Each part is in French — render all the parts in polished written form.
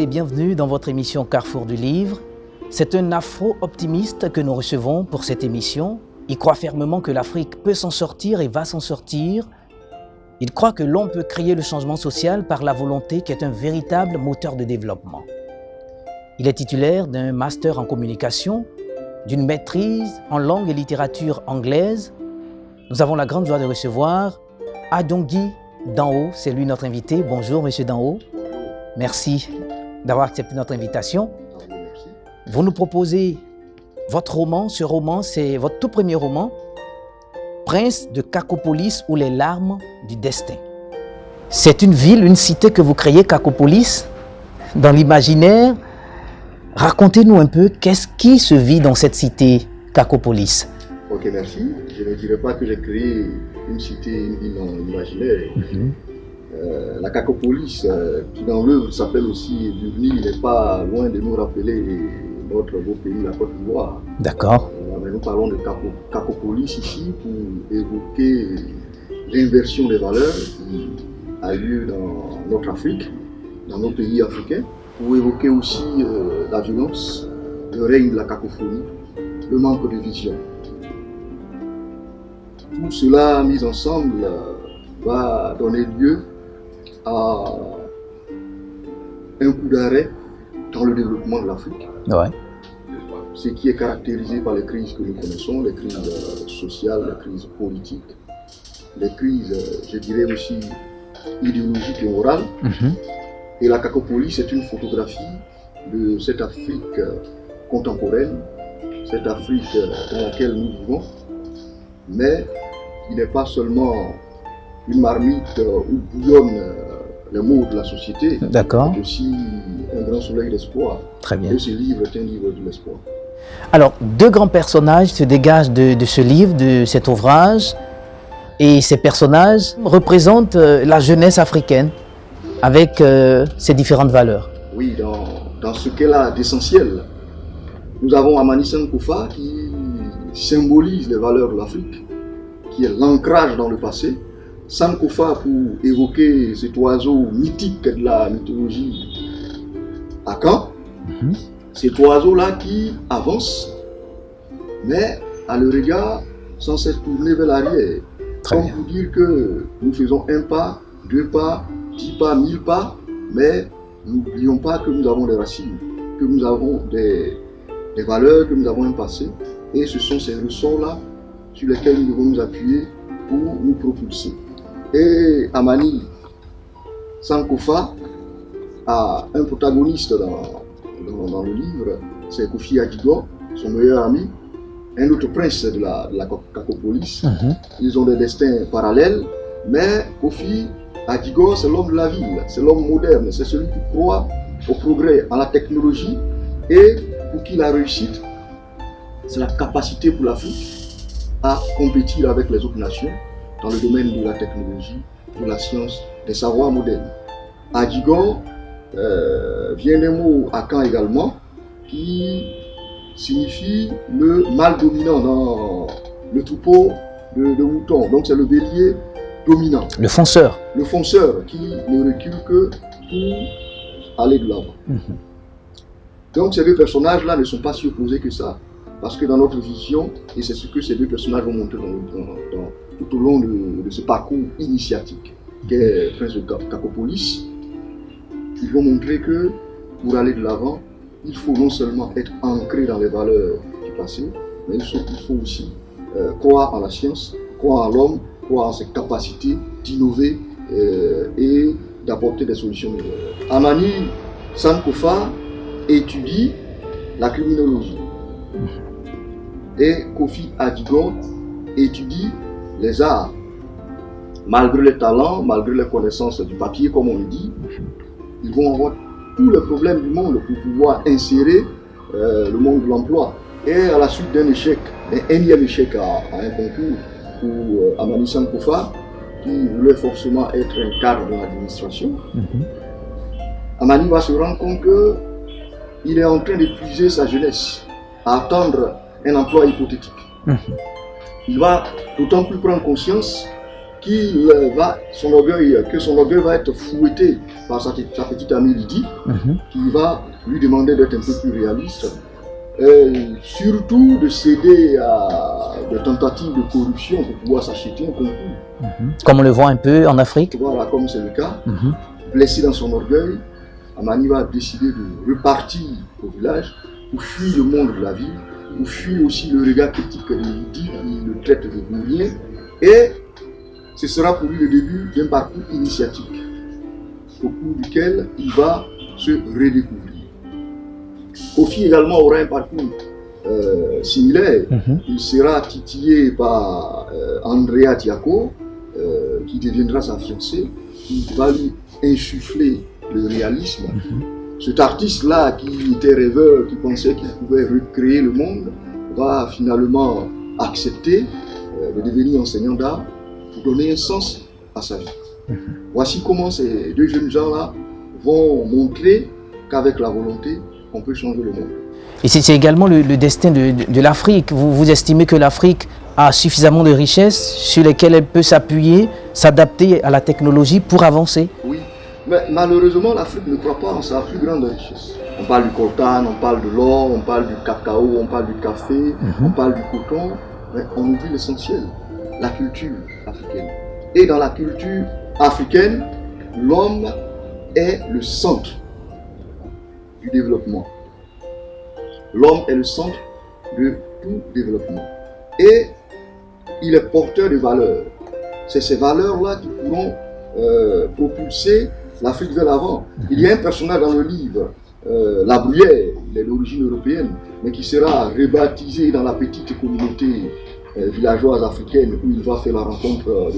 et bienvenue dans votre émission Carrefour du Livre. C'est un afro-optimiste que nous recevons pour cette émission. Il croit fermement que l'Afrique peut s'en sortir et va s'en sortir. Il croit que l'on peut créer le changement social par la volonté qui est un véritable moteur de développement. Il est titulaire d'un master en communication, d'une maîtrise en langue et littérature anglaise. Nous avons la grande joie de recevoir Adjongui Danho, c'est lui notre invité. Bonjour Monsieur Danho. Merci d'avoir accepté notre invitation. Vous nous proposez votre roman. Ce roman, c'est votre tout premier roman, Prince de Kakopolis ou les larmes du destin. C'est une ville, une cité que vous créez, Kakopolis, dans l'imaginaire. Racontez-nous un peu, qu'est-ce qui se vit dans cette cité, Kakopolis? Ok, merci. Je ne dirais pas que j'ai créé une cité, une ville dans l'imaginaire. La Kakopolis, qui dans l'œuvre s'appelle aussi Duvni, n'est pas loin de nous rappeler notre beau pays, la Côte d'Ivoire. D'accord. Nous parlons de Kakopolis ici pour évoquer l'inversion des valeurs qui a lieu dans notre Afrique, dans nos pays africains, pour évoquer aussi la violence, le règne de la cacophonie, le manque de vision. Tout cela mis ensemble va donner lieu à un coup d'arrêt dans le développement de l'Afrique. Ouais. Ce qui est caractérisé par les crises que nous connaissons, les crises sociales, les crises politiques, les crises, je dirais aussi, idéologiques et morales. Et la Kakopolis, c'est une photographie de cette Afrique contemporaine, cette Afrique dans laquelle nous vivons, mais qui n'est pas seulement une marmite où bouillonnent les maux de la société, D'accord. mais aussi un grand soleil d'espoir. Très bien. Et ce livre est un livre de l'espoir. Alors, deux grands personnages se dégagent de ce livre, de cet ouvrage, et ces personnages représentent la jeunesse africaine avec ses différentes valeurs. Oui, dans ce qu'elle a d'essentiel, nous avons Amani Sankofa qui symbolise les valeurs de l'Afrique, qui est l'ancrage dans le passé. Sankofa pour évoquer cet oiseau mythique de la mythologie Akan. Cet oiseau-là qui avance, mais a le regard sans cesse tourné vers l'arrière. Très Comme bien. pour dire que nous faisons un pas, 2 pas, 10 pas, 1000 pas, mais n'oublions pas que nous avons des racines, que nous avons des valeurs, que nous avons un passé. Et ce sont ces ressorts-là sur lesquels nous devons nous appuyer pour nous propulser. Et Amani Sankofa a un protagoniste dans le livre, c'est Kofi Adigo, son meilleur ami, un autre prince de la Kakopolis. Ils ont des destins parallèles, mais Kofi Adigo, c'est l'homme de la ville, c'est l'homme moderne, c'est celui qui croit au progrès, à la technologie, et pour qui la réussite, c'est la capacité pour l'Afrique à compétir avec les autres nations dans le domaine de la technologie, de la science, des savoirs modernes. Adigo vient des mots Akan également, qui signifie le mâle dominant dans le troupeau de moutons. Donc c'est le bélier dominant. Le fonceur. Le fonceur qui ne recule que pour aller de l'avant. Donc ces deux personnages-là ne sont pas si opposés que ça. Parce que dans notre vision, et c'est ce que ces deux personnages vont montrer tout au long de ce parcours initiatique qu'est Prince de Kakopolis, ils vont montrer que pour aller de l'avant, il faut non seulement être ancré dans les valeurs du passé, mais il faut aussi croire en la science, croire en l'homme, croire en ses capacités d'innover et d'apporter des solutions meilleures. Amani Sankofa étudie la criminologie et Kofi Adigo étudie les arts. Malgré les talents, malgré les connaissances du papier, comme on le dit, ils vont avoir tous les problèmes du monde pour pouvoir insérer le monde de l'emploi. Et à la suite d'un échec, d'un énième échec à un concours pour Amani Sankofa, qui voulait forcément être un cadre de l'administration, Amani va se rendre compte qu'il est en train d'épuiser sa jeunesse à attendre un emploi hypothétique. Il va d'autant plus prendre conscience que son orgueil va être fouetté par sa petite amie Lydie, qui va lui demander d'être un peu plus réaliste, surtout de céder à des tentatives de corruption pour pouvoir s'acheter un concours. Comme on le voit un peu en Afrique. Voilà, comme c'est le cas. Blessé dans son orgueil, Amani va décider de repartir au village pour fuir le monde de la vie, pour fuir aussi le regard critique de Lydie qui le traite de bourrien. Et ce sera pour lui le début d'un parcours initiatique au cours duquel il va se redécouvrir. Kofi également aura un parcours similaire. Il sera titillé par Andrea Tiako, qui deviendra sa fiancée, qui va lui insuffler le réalisme. Cet artiste-là, qui était rêveur, qui pensait qu'il pouvait recréer le monde, va finalement accepter de devenir enseignant d'art pour donner un sens à sa vie. Voici comment ces deux jeunes gens-là vont montrer qu'avec la volonté, on peut changer le monde. Et c'est également le destin de l'Afrique. Vous estimez que l'Afrique a suffisamment de richesses sur lesquelles elle peut s'appuyer, s'adapter à la technologie pour avancer? Oui, mais malheureusement, l'Afrique ne croit pas en sa plus grande richesse. On parle du coltan, on parle de l'or, on parle du cacao, on parle du café, on parle du coton, mais on oublie l'essentiel, la culture africaine. Et dans la culture africaine, l'homme est le centre du développement. L'homme est le centre de tout développement. Et il est porteur de valeurs. C'est ces valeurs-là qui pourront propulser l'Afrique vers l'avant. Il y a un personnage dans le livre, La Bruyère, il est d'origine européenne, mais qui sera rebaptisé dans la petite communauté villageoise africaine où il va faire la rencontre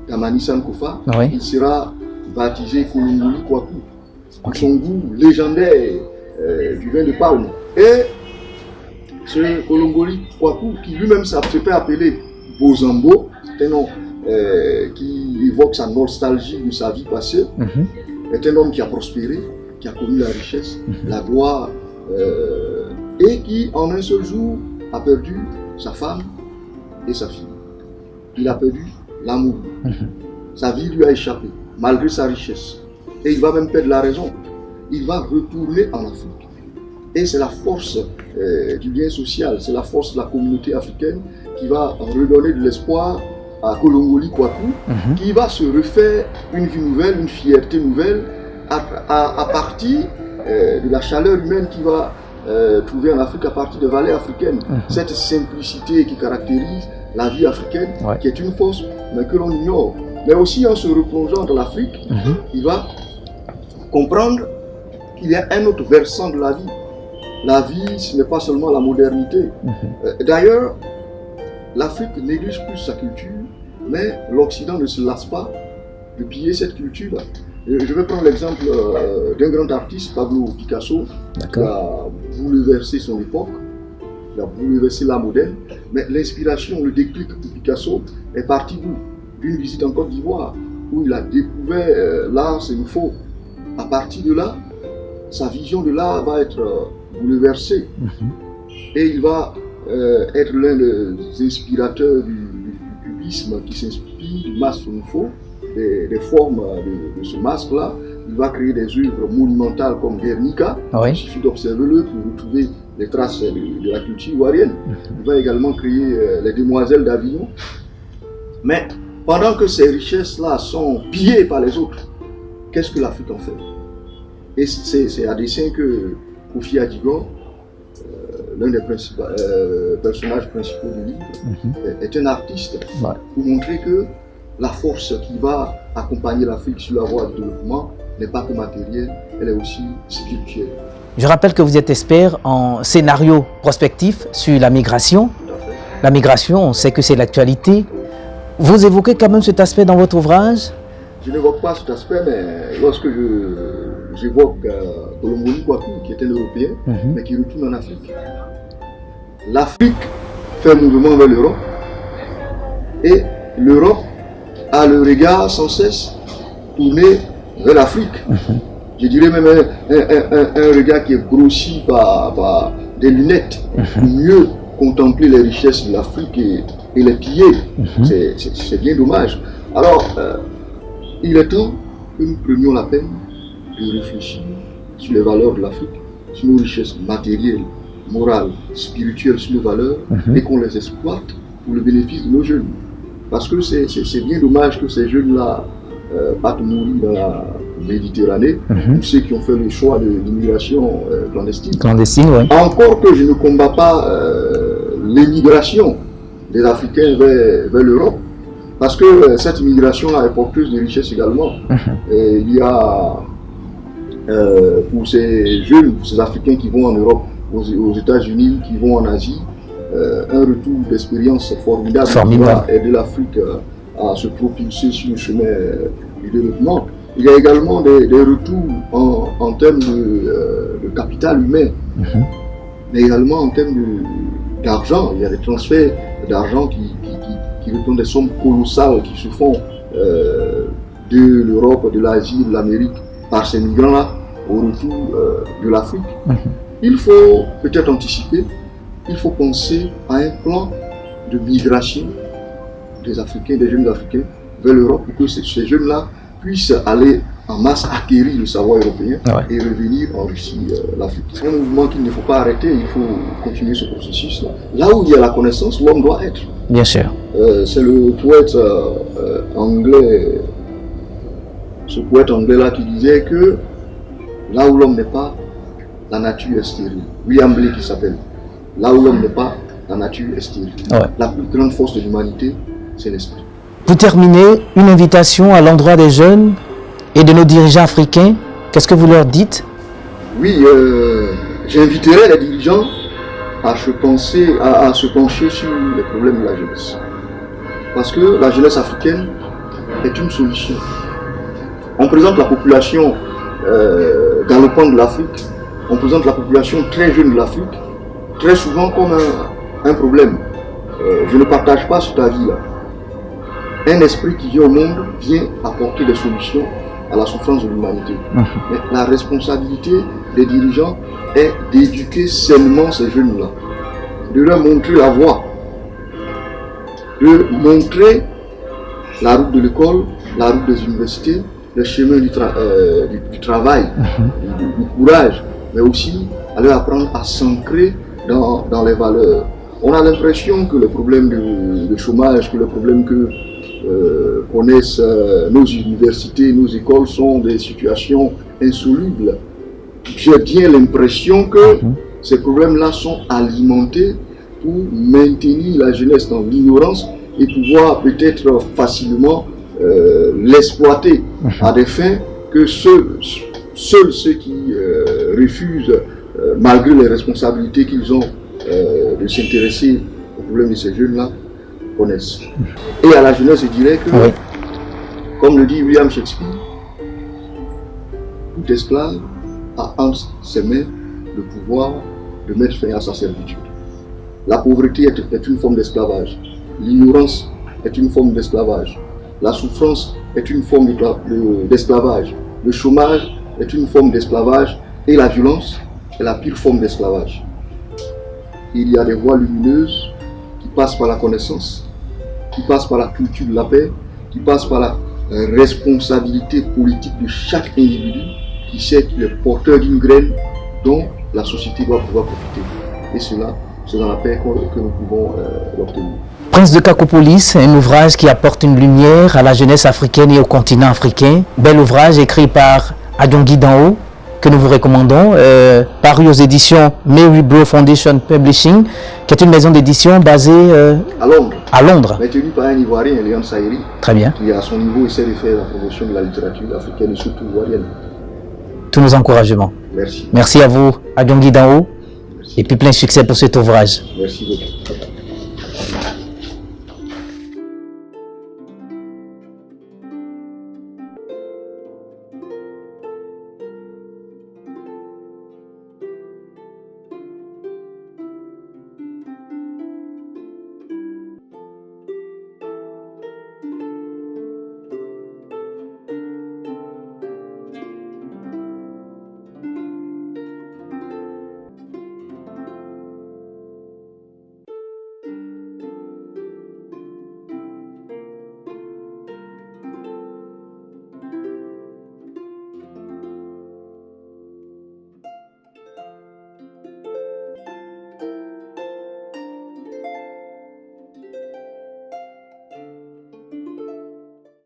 d'Amani Sankofa. Il sera baptisé Kolongoli Kwaku, pour son goût légendaire du vin de palme. Et ce Kolongoli Kwaku, qui lui-même se fait appeler Bozambo, c'est un nom qui évoque sa nostalgie de sa vie passée, est un homme qui a prospéré, qui a connu la richesse, la gloire, et qui en un seul jour a perdu sa femme et sa fille. Il a perdu l'amour. Sa vie lui a échappé, malgré sa richesse. Et il va même perdre la raison. Il va retourner en Afrique. Et c'est la force du lien social, c'est la force de la communauté africaine qui va redonner de l'espoir à Kolongoli Kwaku, qui va se refaire une vie nouvelle, une fierté nouvelle, à partir de la chaleur humaine qu'il va trouver en Afrique, à partir des valeurs africaines. Cette simplicité qui caractérise la vie africaine, qui est une force, mais que l'on ignore. Mais aussi en se replongeant dans l'Afrique, il va comprendre qu'il y a un autre versant de la vie. La vie, ce n'est pas seulement la modernité. D'ailleurs, l'Afrique néglige plus sa culture, mais l'Occident ne se lasse pas de piller cette culture. Je vais prendre l'exemple d'un grand artiste, Pablo Picasso, qui a bouleversé son époque, il a bouleversé l'art moderne, mais l'inspiration, le déclic de Picasso est parti d'une visite en Côte d'Ivoire, où il a découvert l'art sénoufo. À partir de là, sa vision de l'art va être bouleversée, et il va être l'un des inspirateurs du cubisme qui s'inspire du masque sénoufo, des formes de ce masque-là. Il va créer des œuvres monumentales comme Guernica. Il suffit d'observer-le pour retrouver les traces de la culture ivoirienne. Il va également créer les Demoiselles d'Avignon. Mais pendant que ces richesses-là sont pillées par les autres, qu'est-ce que l'Afrique en fait? Et c'est à dessein que Kofi Adigo, l'un des personnages principaux du livre, est un artiste pour montrer que la force qui va accompagner l'Afrique sur la voie du développement n'est pas que matérielle, elle est aussi spirituelle. Je rappelle que vous êtes expert en scénario prospectif sur la migration. La migration, on sait que c'est l'actualité. Vous évoquez quand même cet aspect dans votre ouvrage? Je n'évoque pas cet aspect, mais lorsque j'évoque Kolongoli Kwaku, qui est un Européen, mais qui retourne en Afrique. L'Afrique fait un mouvement vers l'Europe, et l'Europe a le regard sans cesse tourné vers l'Afrique. Je dirais même un regard qui est grossi par des lunettes pour mieux contempler les richesses de l'Afrique et les piller. C'est bien dommage. Alors, il est temps que nous prenions la peine de réfléchir sur les valeurs de l'Afrique, sur nos richesses matérielles, morales, spirituelles, sur nos valeurs, et qu'on les exploite pour le bénéfice de nos jeunes. Parce que c'est bien dommage que ces jeunes-là partent mourir dans la Méditerranée, tous ceux qui ont fait le choix de l'immigration clandestine. Clandestine, oui. Encore que je ne combats pas l'émigration des Africains vers l'Europe, parce que cette immigration-là est porteuse de richesses également. Et il y a, pour ces jeunes, pour ces Africains qui vont en Europe, aux États-Unis, qui vont en Asie, un retour d'expérience formidable qui va aider l'Afrique à se propulser sur le chemin du développement. Il y a également des retours en termes de capital humain, mais également en termes d'argent. Il y a des transferts d'argent qui répondent des sommes colossales qui se font de l'Europe, de l'Asie, de l'Amérique par ces migrants-là au retour de l'Afrique. Il faut peut-être anticiper, il faut penser à un plan de migration des Africains, des jeunes Africains vers l'Europe pour que ces jeunes-là puissent aller en masse acquérir le savoir européen et revenir enrichir l'Afrique. C'est un mouvement qu'il ne faut pas arrêter, il faut continuer ce processus-là. Là où il y a la connaissance, l'homme doit être. Bien sûr. C'est le poète anglais, ce poète anglais-là qui disait que là où l'homme n'est pas, la nature est stérile. William Blake qui s'appelle. Là où l'homme n'est pas, la nature est stérile. La plus grande force de l'humanité, c'est l'esprit. Pour terminer, une invitation à l'endroit des jeunes et de nos dirigeants africains. Qu'est-ce que vous leur dites? Oui, j'inviterai les dirigeants à se pencher sur les problèmes de la jeunesse. Parce que la jeunesse africaine est une solution. On présente la population galopante de l'Afrique, on présente la population très jeune de l'Afrique, très souvent comme un problème. Je ne partage pas cet avis-là. Un esprit qui vient au monde vient apporter des solutions à la souffrance de l'humanité. Mais la responsabilité des dirigeants est d'éduquer sainement ces jeunes-là, de leur montrer la voie, de montrer la route de l'école, la route des universités, le chemin du travail, du courage, mais aussi à leur apprendre à s'ancrer dans les valeurs. On a l'impression que les problèmes de chômage, que les problèmes que connaissent nos universités, nos écoles sont des situations insolubles. J'ai bien l'impression que ces problèmes-là sont alimentés pour maintenir la jeunesse dans l'ignorance et pouvoir peut-être facilement l'exploiter à des fins que seuls ceux qui refusent, malgré les responsabilités qu'ils ont, de s'intéresser aux problèmes de ces jeunes-là, connaissent. Et à la jeunesse, je dirais que, comme le dit William Shakespeare, tout esclave a entre ses mains le pouvoir de mettre fin à sa servitude. La pauvreté est une forme d'esclavage. L'ignorance est une forme d'esclavage. La souffrance est une forme d'esclavage. Le chômage est une forme d'esclavage. Et la violence est la pire forme d'esclavage. Il y a des voies lumineuses qui passent par la connaissance, qui passent par la culture de la paix, qui passent par la responsabilité politique de chaque individu qui sait qu'il est porteur d'une graine dont la société doit pouvoir profiter. Et cela, c'est dans la paix que nous pouvons l'obtenir. Prince de Kakopolis, un ouvrage qui apporte une lumière à la jeunesse africaine et au continent africain. Bel ouvrage écrit par Adjongui Danho, que nous vous recommandons, paru aux éditions Mary Bro Foundation Publishing, qui est une maison d'édition basée à Londres. Mais tenue par un Ivoirien, Léon Saïri, très bien, qui à son niveau essaie de faire la promotion de la littérature africaine et surtout ivoirienne. Tous nos encouragements. Merci. Merci à vous, Adjongui Danho, et puis plein succès pour cet ouvrage. Merci beaucoup.